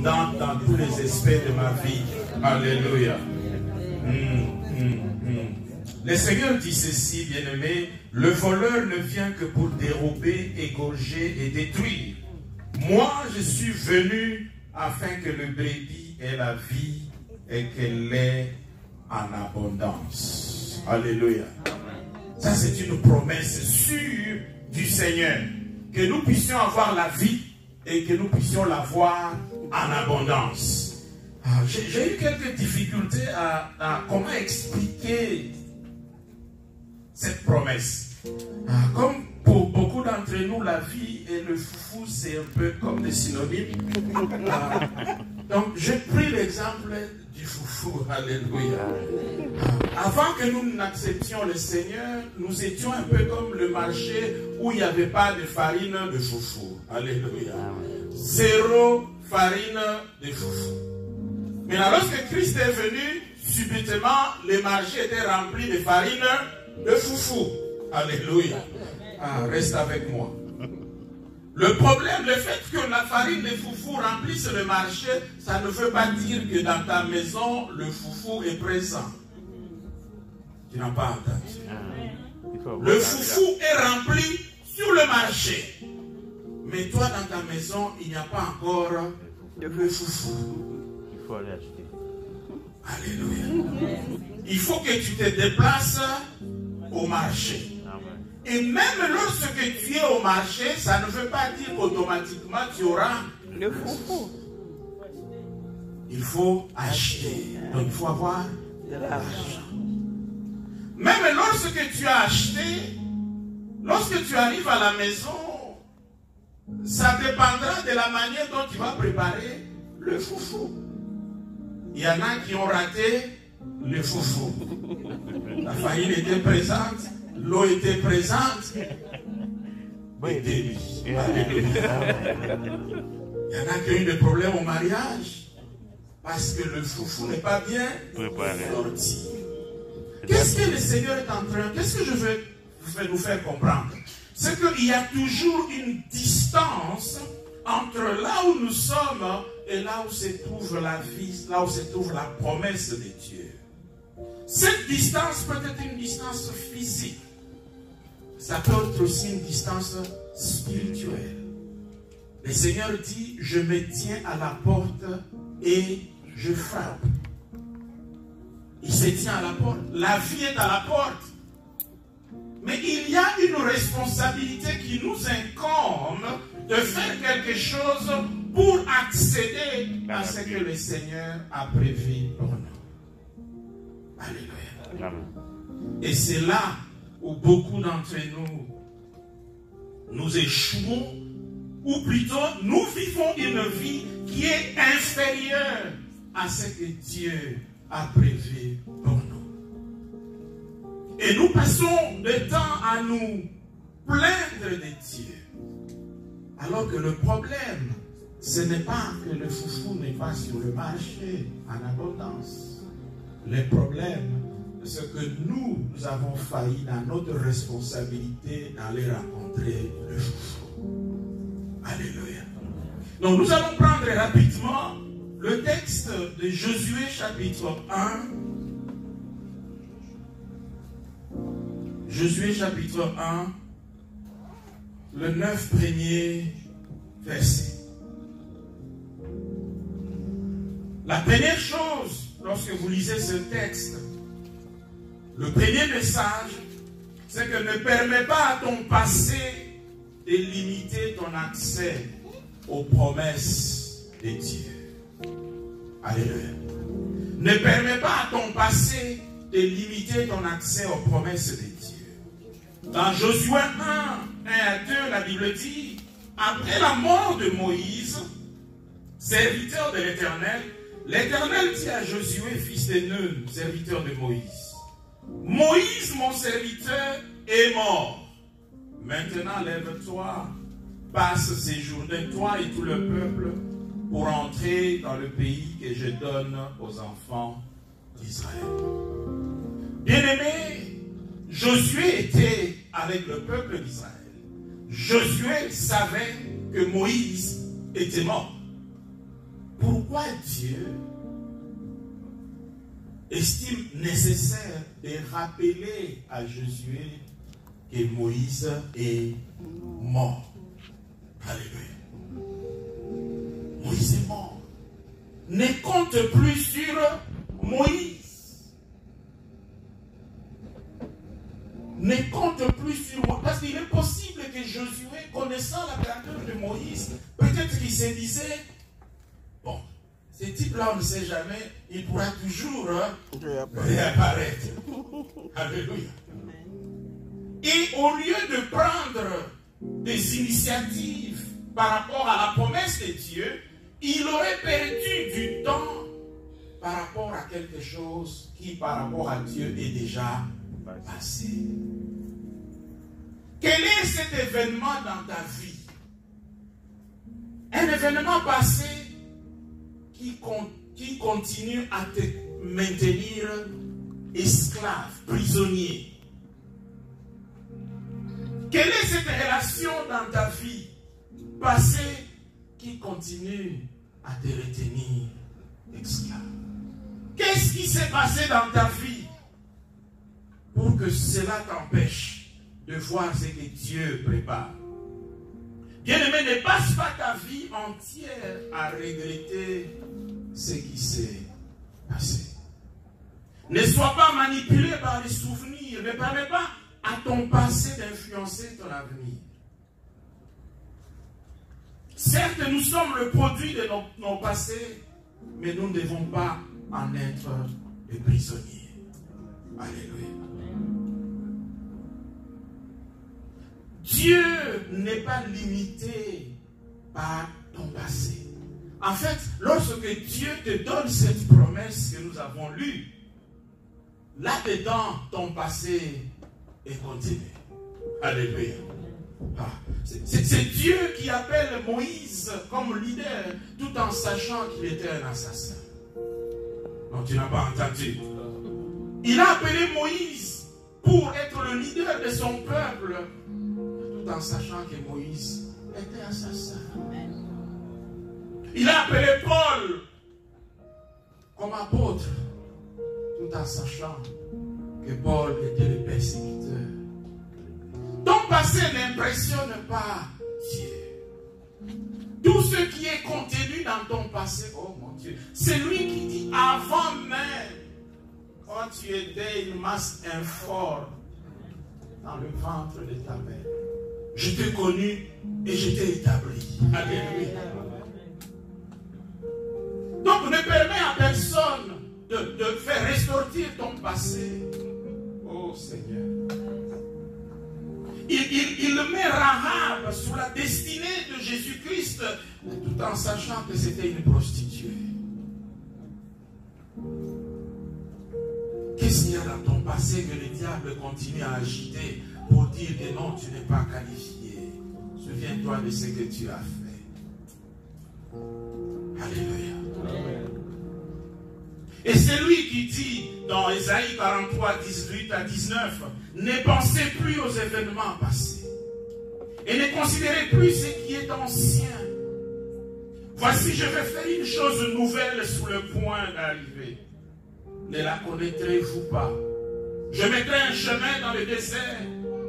abondante dans tous les aspects de ma vie. Alléluia. Le Seigneur dit ceci, bien-aimé, le voleur ne vient que pour dérober, égorger et détruire. Moi, je suis venu afin que le brebis ait la vie et qu'elle l'ait en abondance. Alléluia. Ça, c'est une promesse sûre du Seigneur. Que nous puissions avoir la vie et que nous puissions l'avoir en abondance. J'ai eu quelques difficultés à comment expliquer cette promesse. Comme pour beaucoup d'entre nous, la vie et le foufou, c'est un peu comme des synonymes. Donc, j'ai pris l'exemple du foufou. Alléluia. Avant que nous n'acceptions le Seigneur, nous étions un peu comme le marché où il n'y avait pas de farine de foufou. Alléluia. Zéro farine de foufou. Mais lorsque Christ est venu, subitement, le marché était rempli de farine de foufou. Alléluia. Reste avec moi. Le problème, le fait que la farine de foufou remplisse le marché, ça ne veut pas dire que dans ta maison, le foufou est présent. Tu n'as pas entendu. Le foufou est rempli sur le marché. Mais toi, dans ta maison, il n'y a pas encore le foufou. Il faut aller acheter. Alléluia. Il faut que tu te déplaces au marché. Et même lorsque tu es au marché, ça ne veut pas dire qu'automatiquement tu auras le foufou. Il faut acheter. Donc il faut avoir de l'argent. Même lorsque tu as acheté, lorsque tu arrives à la maison, ça dépendra de la manière dont tu vas préparer le foufou. Il y en a qui ont raté le foufou. La farine était présente. L'eau était présente. Il y en a qui ont eu des problèmes au mariage parce que le foufou n'est pas bien sorti. Qu'est-ce que le Seigneur est en train, qu'est-ce que je veux nous faire comprendre? C'est qu'il y a toujours une distance entre là où nous sommes et là où se trouve la vie, là où se trouve la promesse de Dieu. Cette distance peut être une distance physique. Ça peut être aussi une distance spirituelle. Le Seigneur dit, je me tiens à la porte et je frappe. Il se tient à la porte. La vie est à la porte. Mais il y a une responsabilité qui nous incombe de faire quelque chose pour accéder à ce que le Seigneur a prévu pour nous. Alléluia. Et c'est là où beaucoup d'entre nous échouons, ou plutôt nous vivons une vie qui est inférieure à ce que Dieu a prévu pour nous. Et nous passons le temps à nous plaindre de Dieu. Alors que le problème, ce n'est pas que le foufou n'est pas sur le marché en abondance. Le problème, c'est que nous avons failli dans notre responsabilité d'aller rencontrer le foufou. Alléluia. Donc nous allons prendre rapidement le texte de Josué chapitre 1. Josué chapitre 1, le 9 premier verset. La première chose, lorsque vous lisez ce texte, le premier message, c'est que ne permets pas à ton passé de limiter ton accès aux promesses de Dieu. Alléluia. Ne permets pas à ton passé de limiter ton accès aux promesses de Dieu. Dans Josué 1, 1 à 2, la Bible dit, après la mort de Moïse, serviteur de l'Éternel, l'Éternel dit à Josué, fils de Nun, serviteur de Moïse, Moïse, mon serviteur, est mort. Maintenant, lève-toi, passe ces journées, toi et tout le peuple, pour entrer dans le pays que je donne aux enfants d'Israël. Bien-aimé, Josué était avec le peuple d'Israël. Josué savait que Moïse était mort. Pourquoi pourquoi Dieu estime nécessaire de rappeler à Josué que Moïse est mort? Alléluia. Moïse est mort. Ne compte plus sur Moïse. Ne compte plus sur Moïse. Parce qu'il est possible que Josué, connaissant la grandeur de Moïse, peut-être qu'il se disait, bon, ce type-là, on ne sait jamais, il pourra toujours réapparaître. Alléluia. Et au lieu de prendre des initiatives par rapport à la promesse de Dieu, il aurait perdu du temps par rapport à quelque chose qui, par rapport à Dieu, est déjà passé. Quel est cet événement dans ta vie? Un événement passé qui continue à te maintenir esclave, prisonnier. Quelle est cette relation dans ta vie passée qui continue à te retenir esclave? Qu'est-ce qui s'est passé dans ta vie pour que cela t'empêche de voir ce que Dieu prépare? Bien-aimé, ne passe pas ta vie entière à regretter ce qui s'est passé. Ne sois pas manipulé par les souvenirs. Ne permets pas à ton passé d'influencer ton avenir. Certes, nous sommes le produit de nos passés, mais nous ne devons pas en être des prisonniers. Alléluia. Dieu n'est pas limité par ton passé. En fait, lorsque Dieu te donne cette promesse que nous avons lue, là-dedans, ton passé est continué. Alléluia. C'est Dieu qui appelle Moïse comme leader, tout en sachant qu'il était un assassin. Non, tu n'as pas entendu. Il a appelé Moïse pour être le leader de son peuple, tout en sachant que Moïse était assassin. Il a appelé Paul comme apôtre, tout en sachant que Paul était le persécuteur. Ton passé n'impressionne pas Dieu. Tout ce qui est contenu dans ton passé, oh mon Dieu, c'est lui qui dit avant même, quand tu étais une masse informe dans le ventre de ta mère, je t'ai connu et je t'ai établi. Alléluia. Donc ne permets à personne de faire ressortir ton passé. Oh Seigneur. Il met Rahab sous la destinée de Jésus-Christ, tout en sachant que c'était une prostituée. Qu'est-ce qu'il y a dans ton passé que le diable continue à agiter pour dire que non, tu n'es pas qualifié? Souviens-toi de ce que tu as fait. Alléluia. Et c'est lui qui dit dans Ésaïe 43, 18 à 19, ne pensez plus aux événements passés et ne considérez plus ce qui est ancien. Voici, je vais faire une chose nouvelle sous le point d'arriver. Ne la connaîtrez-vous pas? Je mettrai un chemin dans le désert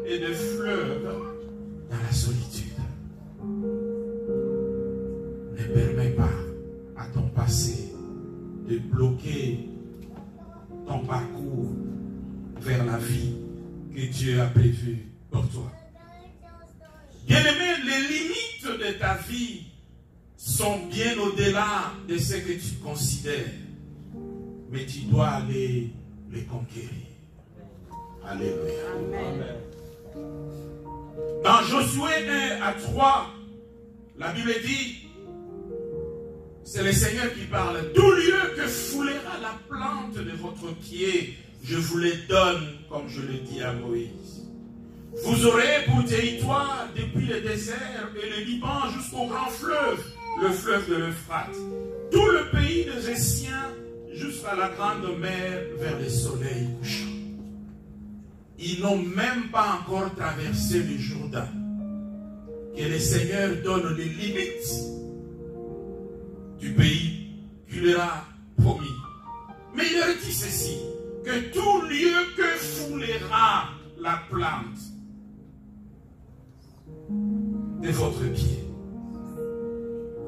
et de fleuves dans la solitude. Ne permets pas à ton passé de bloquer ton parcours vers la vie que Dieu a prévue pour toi. Bien-aimé, les limites de ta vie sont bien au-delà de ce que tu considères, mais tu dois aller les conquérir. Alléluia. Amen. Dans Josué 1 à 3, la Bible dit, c'est le Seigneur qui parle. Tout lieu que foulera la plante de votre pied, je vous les donne, comme je l'ai dit à Moïse. Vous aurez pour territoire depuis le désert et le Liban jusqu'au grand fleuve, le fleuve de l'Euphrate. Tout le pays des Essiens jusqu'à la grande mer vers le soleil couchant. Ils n'ont même pas encore traversé le Jourdain. Que le Seigneur donne les limites du pays lui leur a promis. Mais il leur dit ceci, que tout lieu que foulera la plante de votre pied,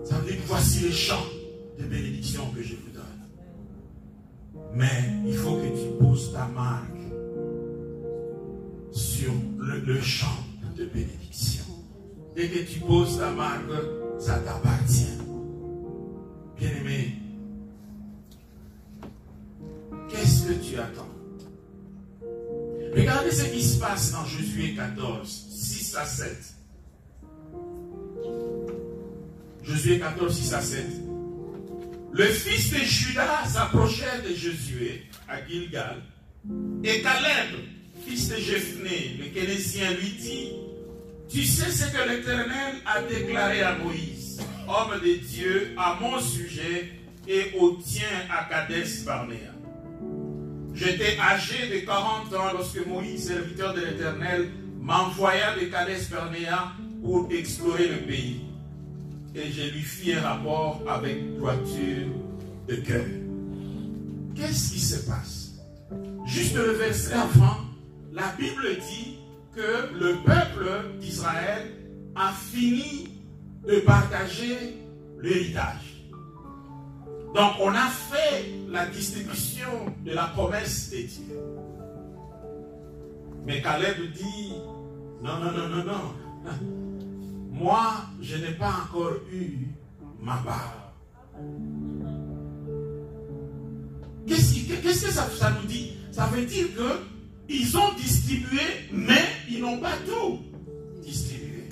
ça veut dire que voici les champs de bénédiction que je vous donne. Mais il faut que tu poses ta marque sur le champ de bénédiction. Dès que tu poses ta marque, ça t'appartient. Bien-aimé, qu'est-ce que tu attends? Regardez ce qui se passe dans Josué 14, 6 à 7. Josué 14, 6 à 7. Le fils de Judas s'approchait de Josué à Gilgal, et Caleb, fils de Jephné, le Kénézien, lui dit, tu sais ce que l'Éternel a déclaré à Moïse, homme de Dieu, à mon sujet et au tien à Kadès-Barnéa. J'étais âgé de 40 ans lorsque Moïse, serviteur de l'Éternel, m'envoya de Kadès-Barnéa pour explorer le pays. Et je lui fis un rapport avec droiture de cœur. Qu'est-ce qui se passe? Juste le verset avant, la Bible dit que le peuple d'Israël a fini de partager l'héritage. Donc on a fait la distribution de la promesse de Dieu. Mais Caleb dit, non, non, non, non, non. Moi, je n'ai pas encore eu ma part. Qu'est-ce que ça nous dit? Ça veut dire qu'ils ont distribué, mais ils n'ont pas tout distribué.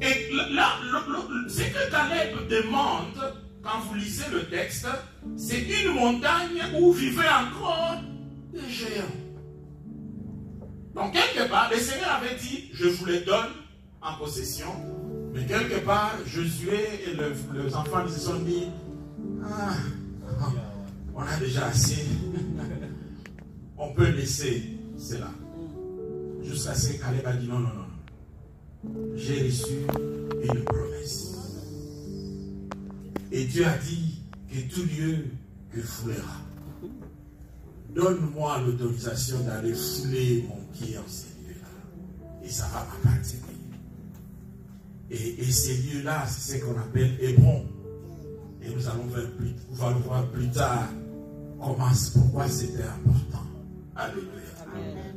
Et là, ce que Caleb demande, quand vous lisez le texte, c'est une montagne où vivaient encore des géants. Donc, quelque part, le Seigneur avait dit, je vous les donne en possession, mais quelque part, Josué et les enfants ils se sont dit, ah, on a déjà assez, on peut laisser cela. Jusqu'à ce que Caleb a dit non, non, non, j'ai reçu une promesse. Et Dieu a dit que tout lieu que foulera, donne-moi l'autorisation d'aller fouler mon pied en ces lieux-là, et ça va m'appartenir. Et ces lieux-là, c'est ce qu'on appelle Hébron. Et nous allons voir plus tard pourquoi c'était important. Alléluia. Amen.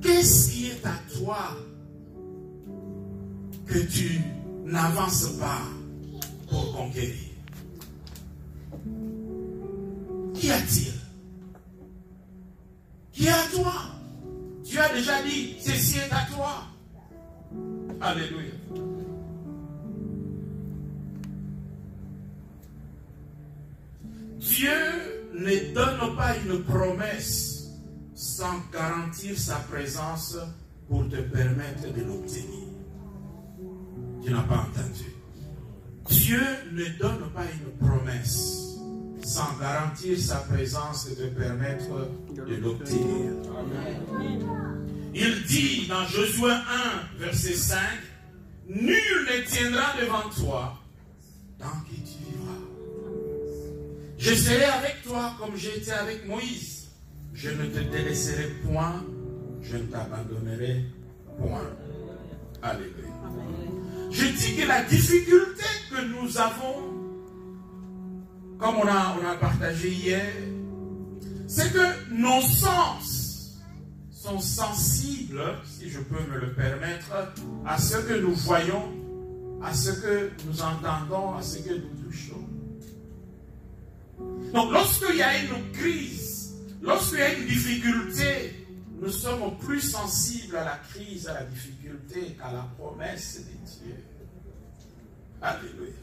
Qu'est-ce qui est à toi que tu n'avances pas pour conquérir? Qu'y a-t-il? Qui est à toi? Tu as déjà dit, ceci est à toi. Alléluia. Dieu ne donne pas une promesse sans garantir sa présence pour te permettre de l'obtenir. Tu n'as pas entendu. Dieu ne donne pas une promesse sans garantir sa présence et te permettre de l'obtenir. Il dit dans Josué 1, verset 5, « Nul ne tiendra devant toi tant que tu vivras. Je serai avec toi comme j'étais avec Moïse. Je ne te délaisserai point, je ne t'abandonnerai point. » Alléluia. Je dis que la difficulté que nous avons, comme on a partagé hier, c'est que nos sens sont sensibles, si je peux me le permettre, à ce que nous voyons, à ce que nous entendons, à ce que nous touchons. Donc lorsqu'il y a une crise, lorsqu'il y a une difficulté, nous sommes plus sensibles à la crise, à la difficulté qu'à la promesse de Dieu. Alléluia.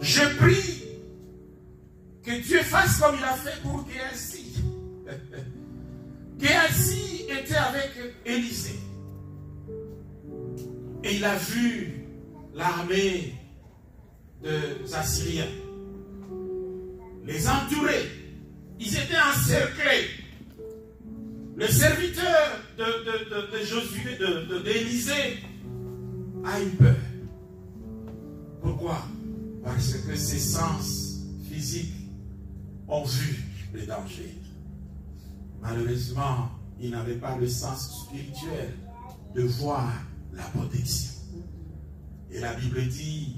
Je prie que Dieu fasse comme il a fait pour Géasi. Géasi était avec Élisée. Et il a vu l'armée des Assyriens les entourer. Ils étaient encerclés. Le serviteur de Josué, d'Élisée, a eu peur. Pourquoi? Parce que ses sens physiques ont vu les dangers. Malheureusement, il n'avait pas le sens spirituel de voir la protection. Et la Bible dit,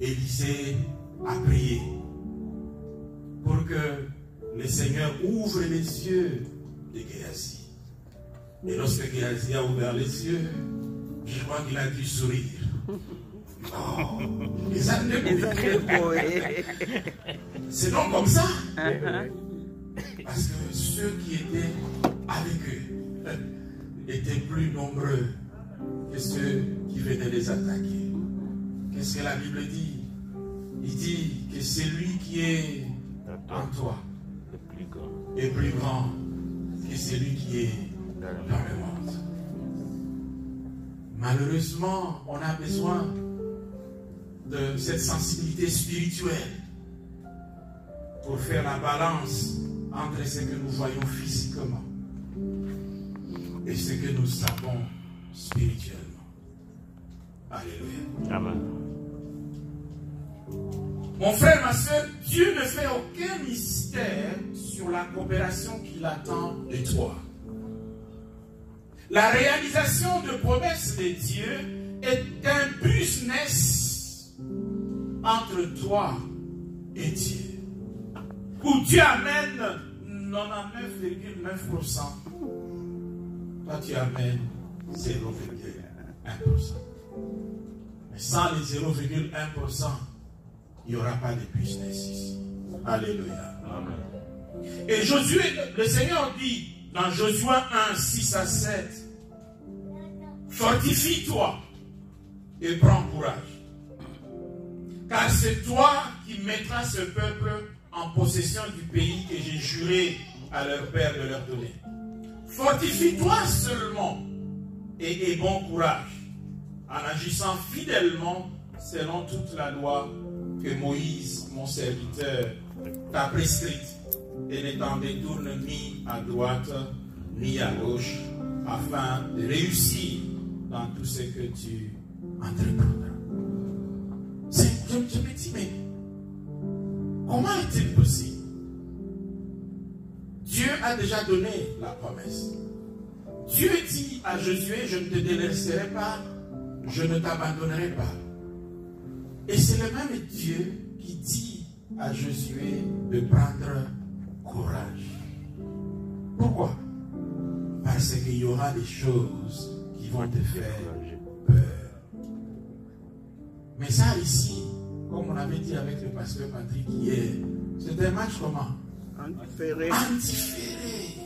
Élisée a prié pour que le Seigneur ouvre les yeux de Géasi. Et lorsque Géasi a ouvert les yeux, je crois qu'il a dû sourire. Oh, c'est donc comme ça. Parce que ceux qui étaient avec eux étaient plus nombreux que ceux qui venaient les attaquer. Qu'est-ce que la Bible dit? Il dit que celui qui est en toi est plus grand que celui qui est dans le monde. Malheureusement, on a besoin de cette sensibilité spirituelle pour faire la balance entre ce que nous voyons physiquement et ce que nous savons spirituellement. Alléluia. Amen. Mon frère, ma soeur, Dieu ne fait aucun mystère sur la coopération qu'il attend de toi. La réalisation de promesses de Dieu est un business entre toi et Dieu. Où Dieu amène 99,9%. Toi, tu amènes 0,1%. Mais sans les 0,1%, il n'y aura pas de business ici. Alléluia. Amen. Et Josué, le Seigneur dit dans Josué 1, 6 à 7, fortifie-toi et prends courage. Car c'est toi qui mettras ce peuple en possession du pays que j'ai juré à leur père de leur donner. Fortifie-toi seulement et aie bon courage en agissant fidèlement selon toute la loi que Moïse, mon serviteur, t'a prescrite, et ne t'en détourne ni à droite ni à gauche, afin de réussir dans tout ce que tu entreprendras. Je me dis, mais comment est-il possible? Dieu a déjà donné la promesse. Dieu dit à Josué, je ne te délaisserai pas, je ne t'abandonnerai pas. Et c'est le même Dieu qui dit à Josué de prendre courage. Pourquoi? Parce qu'il y aura des choses qui vont te faire peur. Mais ça ici, comme on avait dit avec le pasteur Patrick hier, c'est un match comment? Antiféré. Antiféré.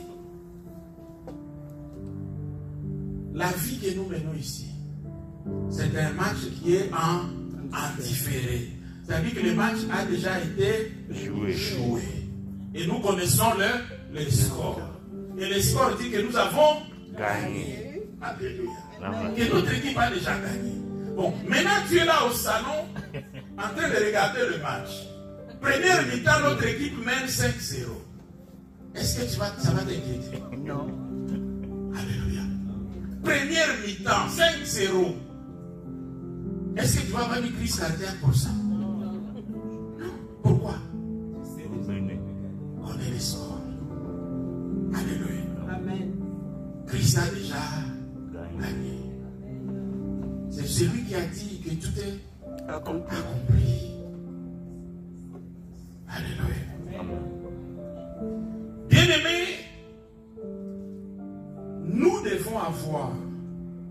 La vie que nous menons ici, c'est un match qui est en antiféré. C'est-à-dire que le match a déjà été joué. Et nous connaissons le score. Et le score dit que nous avons gagné. Alléluia. Que notre équipe a déjà gagné. Bon, maintenant tu es là au salon en train de regarder le match. Première mi-temps, notre équipe mène 5-0. Est-ce que ça va t'inquiéter? Non. Alléluia. Première mi-temps, 5-0. Est-ce que tu vas avoir une crise cardiaque pour ça? Non. Pourquoi? On est les scores. Alléluia. Amen. Christ a déjà gagné. C'est celui qui a dit que tout est accompli. Alléluia. Bien-aimés, nous devons avoir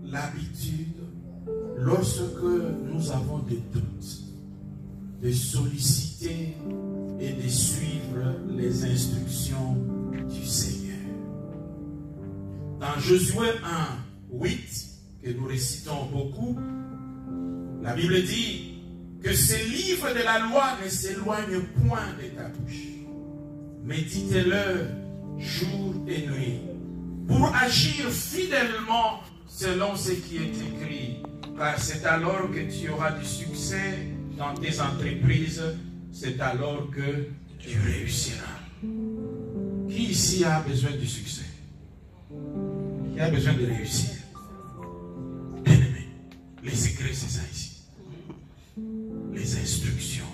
l'habitude, lorsque nous avons des doutes, de solliciter et de suivre les instructions du Seigneur. Dans Josué 1, 8, que nous récitons beaucoup, la Bible dit que ces livres de la loi ne s'éloignent point de ta bouche. Médite-le jour et nuit, pour agir fidèlement selon ce qui est écrit, car c'est alors que tu auras du succès dans tes entreprises, c'est alors que tu réussiras. Qui ici a besoin du succès? Qui a besoin de réussir? Bien-aimé, les secrets, c'est ça ici. Les instructions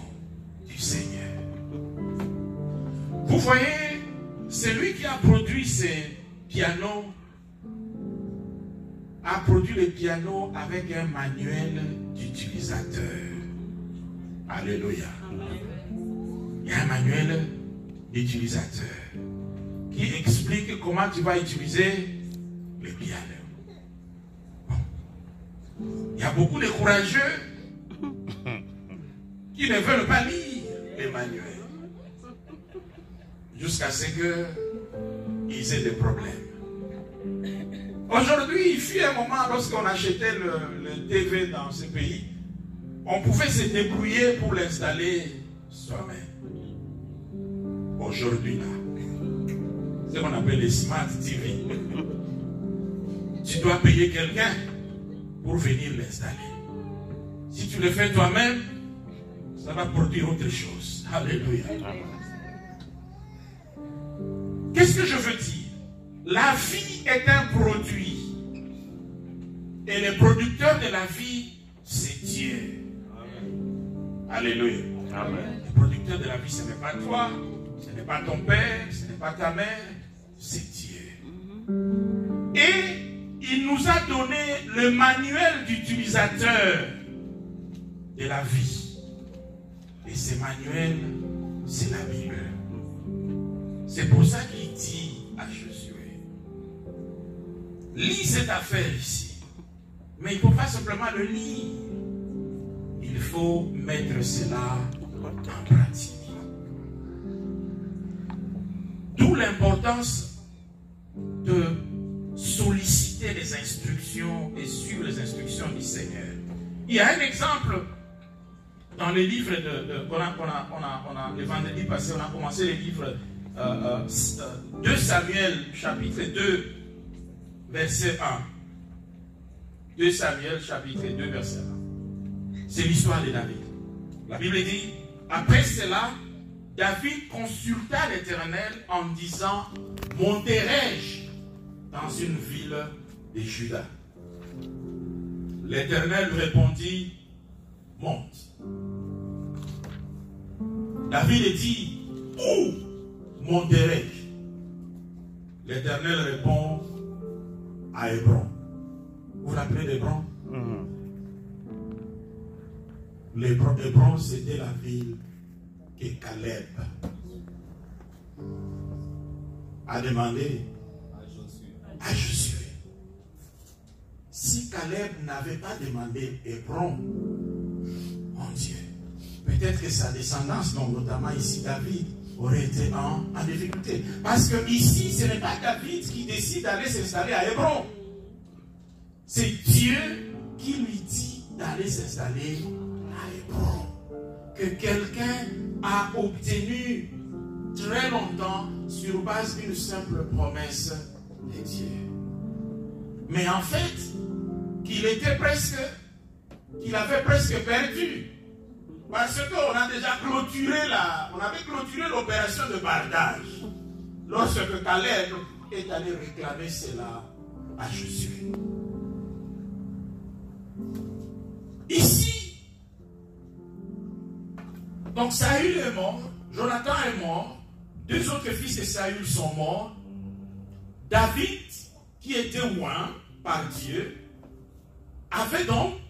Vous voyez, celui qui a produit ces pianos a produit le piano avec un manuel d'utilisateur. Alléluia. Il y a un manuel d'utilisateur qui explique comment tu vas utiliser le piano. Bon. Il y a beaucoup de courageux qui ne veulent pas lire les manuels jusqu'à ce qu'ils aient des problèmes. Aujourd'hui, il fut un moment lorsqu'on achetait le TV dans ce pays, on pouvait se débrouiller pour l'installer soi-même. Aujourd'hui, là, c'est ce qu'on appelle les Smart TV. Tu dois payer quelqu'un pour venir l'installer. Si tu le fais toi-même, ça va produire autre chose. Alléluia. Qu'est-ce que je veux dire? La vie est un produit. Et le producteur de la vie, c'est Dieu. Alléluia. Amen. Le producteur de la vie, ce n'est pas toi, ce n'est pas ton père, ce n'est pas ta mère, c'est Dieu. Et il nous a donné le manuel d'utilisateur de la vie. Et ce manuel, c'est la Bible. C'est pour ça qu'il dit à Josué, lis cette affaire ici. Mais il ne faut pas simplement le lire. Il faut mettre cela en pratique. D'où l'importance de solliciter les instructions et suivre les instructions du Seigneur. Il y a un exemple dans les livres le vendredi passé, on a commencé les livres 2 Samuel chapitre 2 verset 1. 2 Samuel chapitre 2 verset 1. C'est l'histoire de David. La Bible dit, après cela, David consulta l'Éternel en disant, monterai-je dans une ville de Juda? L'Éternel répondit, monte. David dit, où monterai-je? L'Éternel répond à Hébron. Vous vous rappelez d'Hébron? Hébron, c'était la ville que Caleb a demandé à Josué. Si Caleb n'avait pas demandé Hébron, mon Dieu, peut-être que sa descendance, donc notamment ici David, aurait été en difficulté. Parce que ici, ce n'est pas David qui décide d'aller s'installer à Hébron. C'est Dieu qui lui dit d'aller s'installer à Hébron. Que quelqu'un a obtenu très longtemps sur base d'une simple promesse de Dieu. Mais en fait, qu'il avait presque perdu. Parce qu'on a déjà on avait clôturé l'opération de bardage. Lorsque Caleb est allé réclamer cela à Josué. Ici, donc Saül est mort, Jonathan est mort, 2 autres fils de Saül sont morts. David, qui était oint par Dieu, avait donc,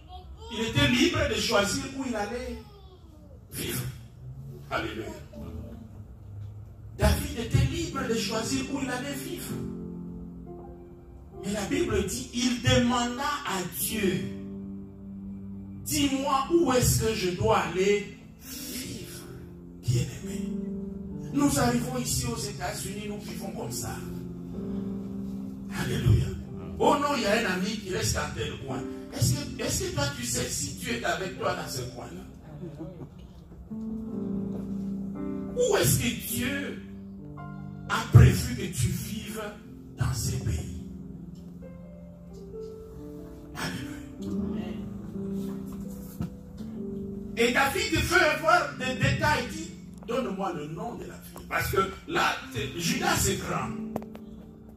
il était libre de choisir où il allait vivre. Alléluia. David était libre de choisir où il allait vivre. Mais la Bible dit, il demanda à Dieu, dis-moi où est-ce que je dois aller vivre, bien-aimé. Nous arrivons ici aux États-Unis, nous vivons comme ça. Alléluia. Oh non, il y a un ami qui reste dans tel coin. Est-ce que toi tu sais si Dieu est avec toi dans ce coin-là? Où est-ce que Dieu a prévu que tu vives dans ces pays? Alléluia. Et David veut avoir des détails. Il dit, donne-moi le nom de la ville. Parce que là, Juda c'est grand.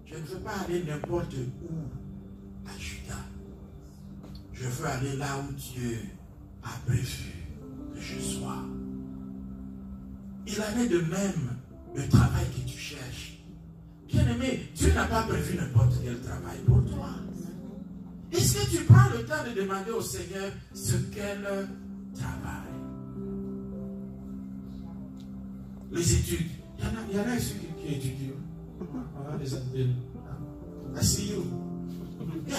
Je ne veux pas aller n'importe où à Juda. Je veux aller là où Dieu a prévu que je sois. Il en est de même le travail que tu cherches. Bien-aimé, Dieu n'a pas prévu n'importe quel travail pour toi. Est-ce que tu prends le temps de demander au Seigneur ce qu'elle travaille? Les études. Il y en a ici qui étudient. Ah, les appels. Asseyez-vous.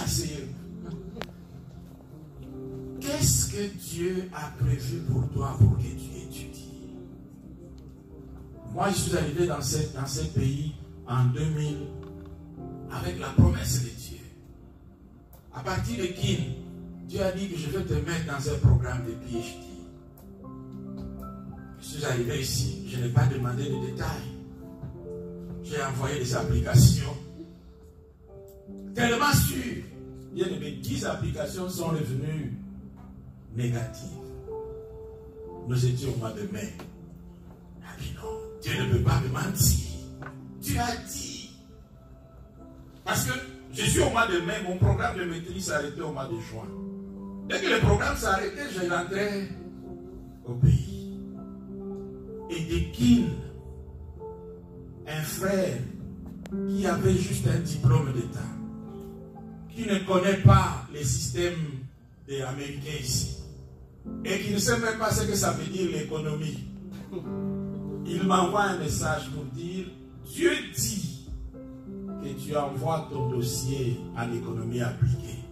Asseyez-vous. Qu'est-ce que Dieu a prévu pour toi pour que tu étudies? Moi, je suis arrivé dans ce pays en 2000 avec la promesse de Dieu. À partir de Kin, Dieu a dit que je vais te mettre dans un programme de PhD. Je suis arrivé ici, je n'ai pas demandé de détails. J'ai envoyé des applications. Tellement sûr. Bien aimé, 10 applications sont revenues négatives. Nous étions au mois de mai. Ah mais non, Dieu ne peut pas me mentir. Tu as dit. Parce que je suis au mois de mai, mon programme de maîtrise s'est arrêté au mois de juin. Dès que le programme s'est arrêté, je rentrais au pays. Et de Kin, un frère qui avait juste un diplôme d'État, qui ne connaît pas les systèmes des Américains ici, et qui ne sait même pas ce que ça veut dire l'économie, il m'envoie un message pour dire, Dieu dit que tu envoies ton dossier en économie appliquée.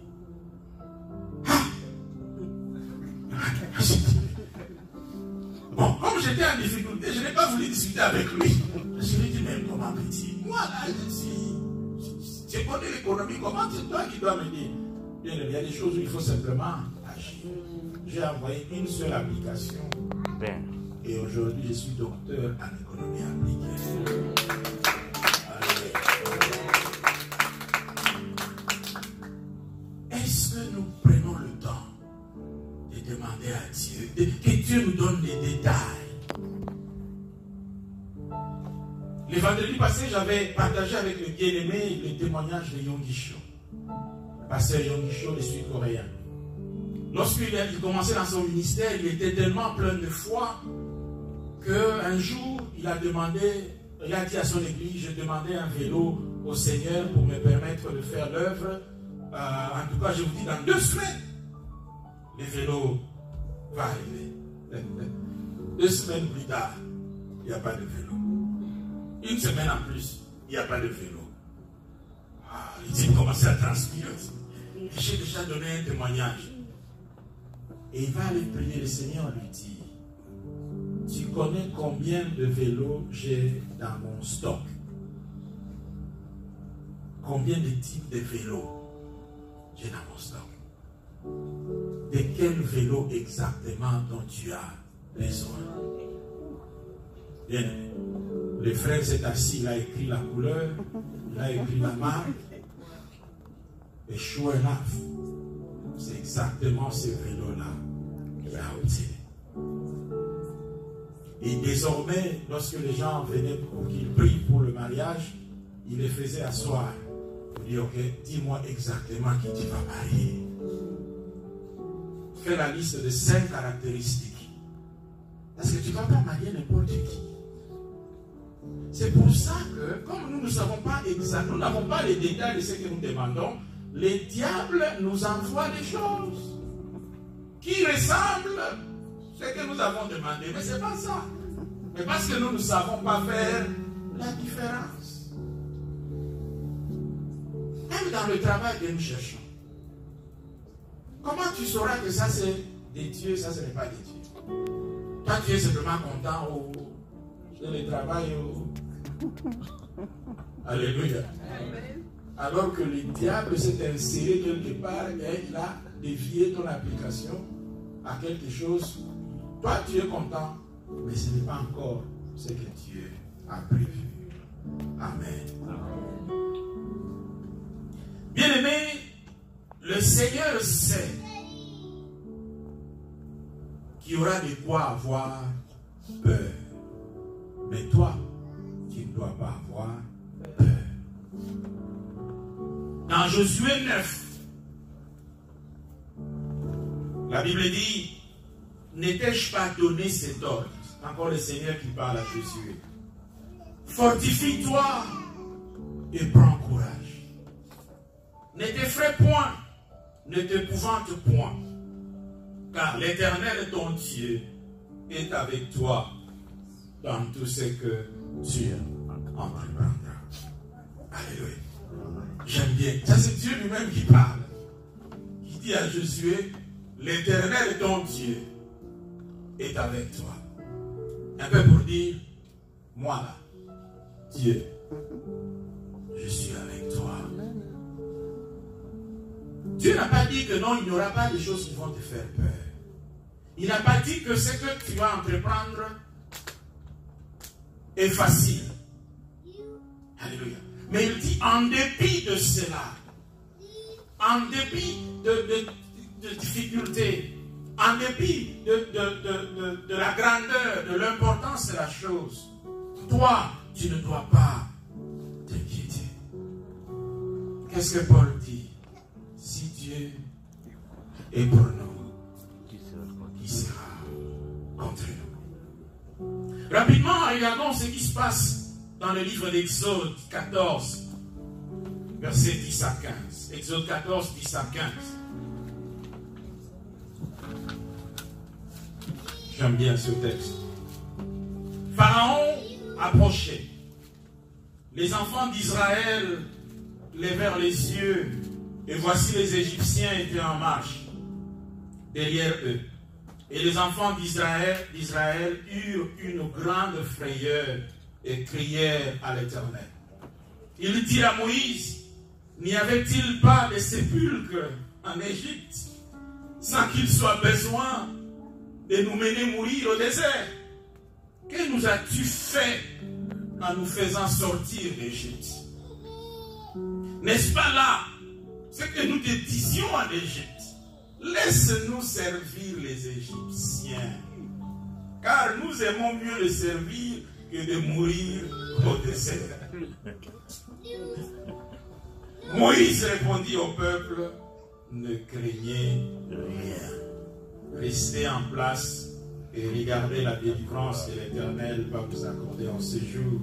Bon, comme j'étais en difficulté, je n'ai pas voulu discuter avec lui. Je lui ai dit, mais comment petit? Moi là, je connais l'économie, comment c'est toi qui dois me dire? Bien, il y a des choses où il faut simplement agir. J'ai envoyé une seule application. Et aujourd'hui, je suis docteur en économie appliquée. Est-ce que nous prenons le temps de demander à Dieu, que Dieu nous donne des détails? Le vendredi passé, j'avais partagé avec le bien-aimé le témoignage de Yonggi Cho. Le pasteur Yonggi Cho, le Sud-Coréen. Lorsqu'il commençait dans son ministère, il était tellement plein de foi qu'un jour, il a dit à son église, je demandais un vélo au Seigneur pour me permettre de faire l'œuvre. En tout cas, je vous dis, dans 2 semaines, le vélo va arriver. 2 semaines plus tard, il n'y a pas de vélo. 1 semaine en plus, il n'y a pas de vélo. Il dit, il commençait à transpirer. J'ai déjà donné un témoignage. Et il va aller prier, le Seigneur lui dit, tu connais combien de vélos j'ai dans mon stock? Combien de types de vélos j'ai dans mon stock? De quel vélo exactement dont tu as besoin? Bien, le frère s'est assis, il a écrit la couleur, il a écrit la marque. Et sure enough, c'est exactement ce vélo-là qu'il a obtenu. Et désormais, lorsque les gens venaient pour qu'ils prient pour le mariage, il les faisait asseoir pour dire, ok, dis-moi exactement qui tu vas marier. Fais la liste de 5 caractéristiques. Parce que tu ne vas pas marier n'importe qui. C'est pour ça que, comme nous ne savons pas exactement, nous n'avons pas les détails de ce que nous demandons, les diables nous envoient des choses qui ressemblent à ce que nous avons demandé. Mais ce n'est pas ça. Mais parce que nous ne savons pas faire la différence. Même dans le travail que nous cherchons. Comment tu sauras que ça c'est des dieux, ça ce n'est pas des dieux? Toi tu es simplement content de le travail. Alléluia. Alors que le diable s'est inséré quelque part et il a dévié ton application à quelque chose. Toi, tu es content, mais ce n'est pas encore ce que Dieu a prévu. Amen. Bien-aimé, le Seigneur sait qu'il y aura de quoi avoir peur. Mais toi, tu ne dois pas avoir peur. Dans Josué 9, la Bible dit, n'étais-je pas donné cet ordre? Encore le Seigneur qui parle à Josué. Fortifie-toi et prends courage. Ne t'effraie point, ne t'épouvante point, car l'Éternel ton Dieu est avec toi dans tout ce que tu entreprendras. Alléluia. J'aime bien. Ça, c'est Dieu lui-même qui parle. Il dit à Josué, l'Éternel ton Dieu est avec toi. Un peu pour dire, moi là, Dieu, je suis avec toi. Dieu n'a pas dit que non, il n'y aura pas de choses qui vont te faire peur. Il n'a pas dit que ce que tu vas entreprendre est facile. Alléluia. Mais il dit, en dépit de cela, en dépit de difficultés, en dépit de la grandeur, de l'importance de la chose, toi, tu ne dois pas t'inquiéter. Qu'est-ce que Paul dit? Si Dieu est pour nous, qui sera contre nous? Rapidement, regardons ce qui se passe dans le livre d'Exode 14, versets 10 à 15. Exode 14, 10 à 15. J'aime bien ce texte. Pharaon approchait. Les enfants d'Israël levèrent les yeux et voici les Égyptiens étaient en marche derrière eux. Et les enfants d'Israël eurent une grande frayeur et crièrent à l'Éternel. Il dit à Moïse, n'y avait-il pas de sépulcres en Égypte sans qu'il soit besoin de nous mener mourir au désert? Que nous as-tu fait en nous faisant sortir d'Égypte? N'est-ce pas là ce que nous te disions en Égypte? Laisse-nous servir les Égyptiens, car nous aimons mieux les servir que de mourir au désert. Moïse répondit au peuple, ne craignez rien. Restez en place et regardez la délivrance que l'Éternel va vous accorder en ce jour.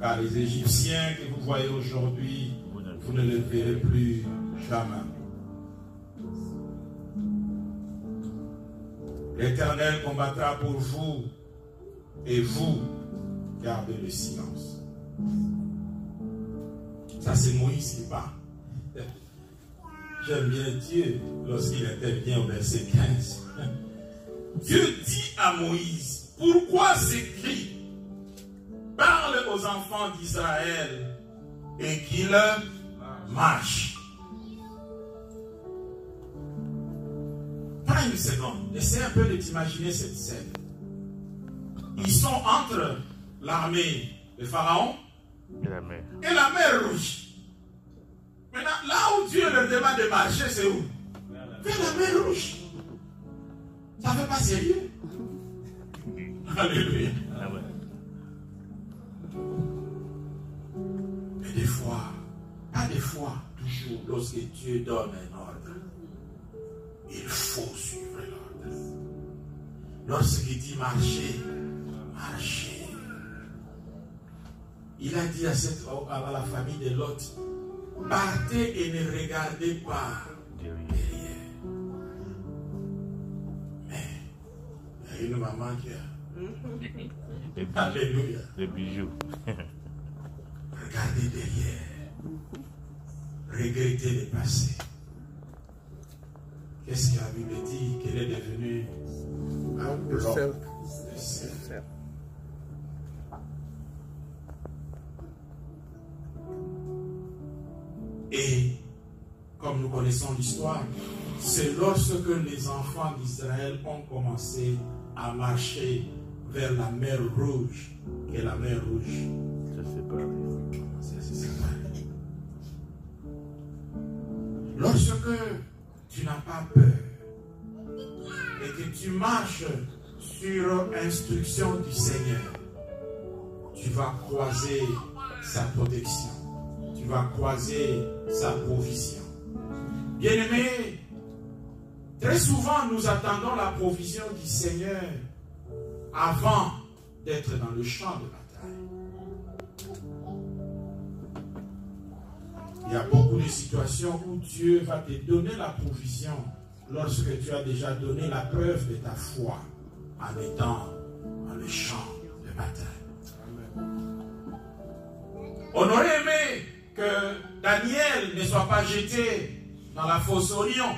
Car les Égyptiens que vous voyez aujourd'hui, vous ne les verrez plus jamais. L'Éternel combattra pour vous et vous gardez le silence. Ça, c'est Moïse qui parle. J'aime bien Dieu lorsqu'il intervient au verset 15. Dieu dit à Moïse, pourquoi ces cris? Parle aux enfants d'Israël et qu'ils marchent. Prends une seconde, essaie un peu de t'imaginer cette scène. Ils sont entre l'armée de Pharaon et la mer Rouge. Maintenant, là où Dieu leur demande de marcher, c'est où? Vers la mer Rouge. Ça ne fait pas sérieux. Alléluia. Mais des fois, pas des fois, toujours, lorsque Dieu donne un ordre, il faut suivre l'ordre. Lorsqu'il dit marcher, marcher. Il a dit à la famille de Lot, partez et ne regardez pas derrière. Mais il y a une maman qui a... Alléluia. Les bijoux. Regardez derrière. Regrettez le passé. Qu'est-ce que la Bible dit? Qu'elle est devenue un bloc de sel. Et comme nous connaissons l'histoire, c'est lorsque les enfants d'Israël ont commencé à marcher vers la mer Rouge que la mer Rouge s'est séparée. Lorsque tu n'as pas peur et que tu marches sur instruction du Seigneur, tu vas croiser sa protection. Tu vas croiser sa provision. Bien-aimés, très souvent nous attendons la provision du Seigneur avant d'être dans le champ de bataille. Il y a beaucoup de situations où Dieu va te donner la provision lorsque tu as déjà donné la preuve de ta foi en étant dans le champ de bataille. On aurait aimé que Daniel ne soit pas jeté dans la fosse au lion.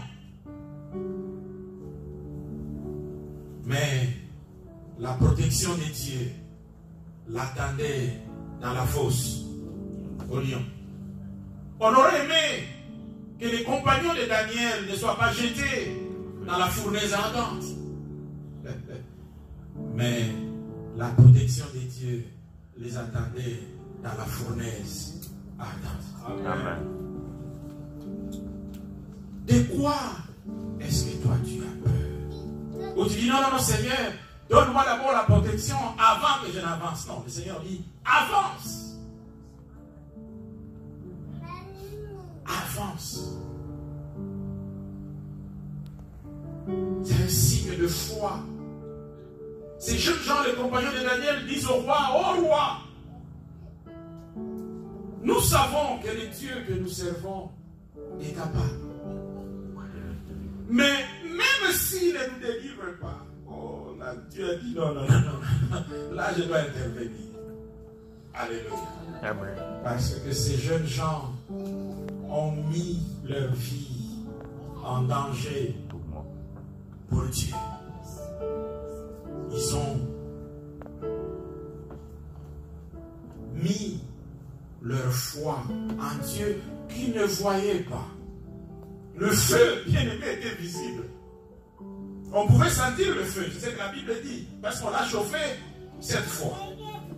Mais la protection de Dieu l'attendait dans la fosse au lion. On aurait aimé que les compagnons de Daniel ne soient pas jetés dans la fournaise ardente. Mais la protection de Dieu les attendait dans la fournaise ardente. Amen. De quoi est-ce que toi tu as peur? Ou tu dis non, Seigneur, donne-moi d'abord la protection avant que je n'avance. Non, le Seigneur dit avance. Avance. C'est un signe de foi. Ces jeunes gens, les compagnons de Daniel, disent au roi, ô roi, nous savons que le Dieu que nous servons est capable. Mais même s'il ne nous délivre pas, oh là, Dieu a dit non. Là, je dois intervenir. Alléluia. Amen. Parce que ces jeunes gens ont mis leur vie en danger pour Dieu. Ils ont mis leur foi en Dieu qu'ils ne voyaient pas. Le feu, bien aimé, était visible. On pouvait sentir le feu. C'est ce que la Bible dit. Parce qu'on l'a chauffé cette fois.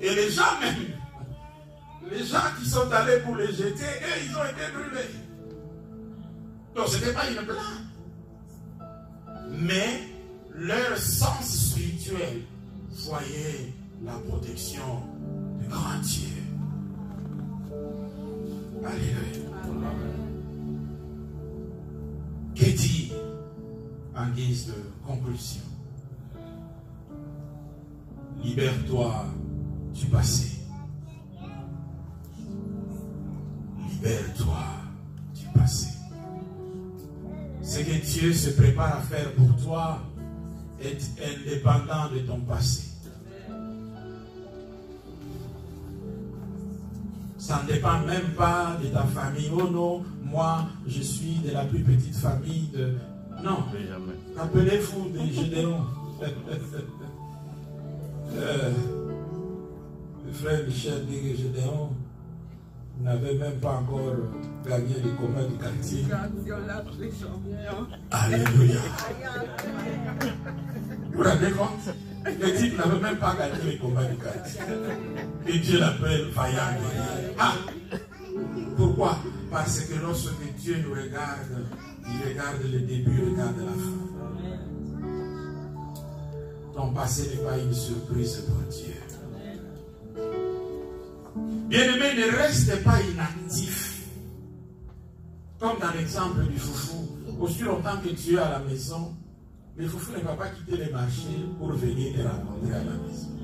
Et les gens même, les gens qui sont allés pour les jeter, eux, ils ont été brûlés. Donc ce n'était pas une blague. Mais leur sens spirituel voyait la protection du grand Dieu. Alléluia. Que dit en guise de conclusion? Libère-toi du passé. Libère-toi du passé. Ce que Dieu se prépare à faire pour toi est indépendant de ton passé. Ça ne dépend même pas de ta famille. Oh non, moi, je suis de la plus petite famille de... Non. Rappelez-vous des Gédéons. Le frère Michel dit que Gédéon n'avait même pas encore gagné les combats du quartier. Alléluia. Vous vous rendez compte? Le type n'avait même pas gagné les combats du quartier. Et Dieu l'appelle vaillant. Ah! Pourquoi? Parce que lorsque Dieu nous regarde, il regarde le début, il regarde la fin. Ton passé n'est pas une surprise pour Dieu. Bien-aimé, ne reste pas inactif. Comme dans l'exemple du foufou. Aussi longtemps que tu es à la maison, le foufou ne va pas quitter les marchés pour venir te rencontrer à la maison.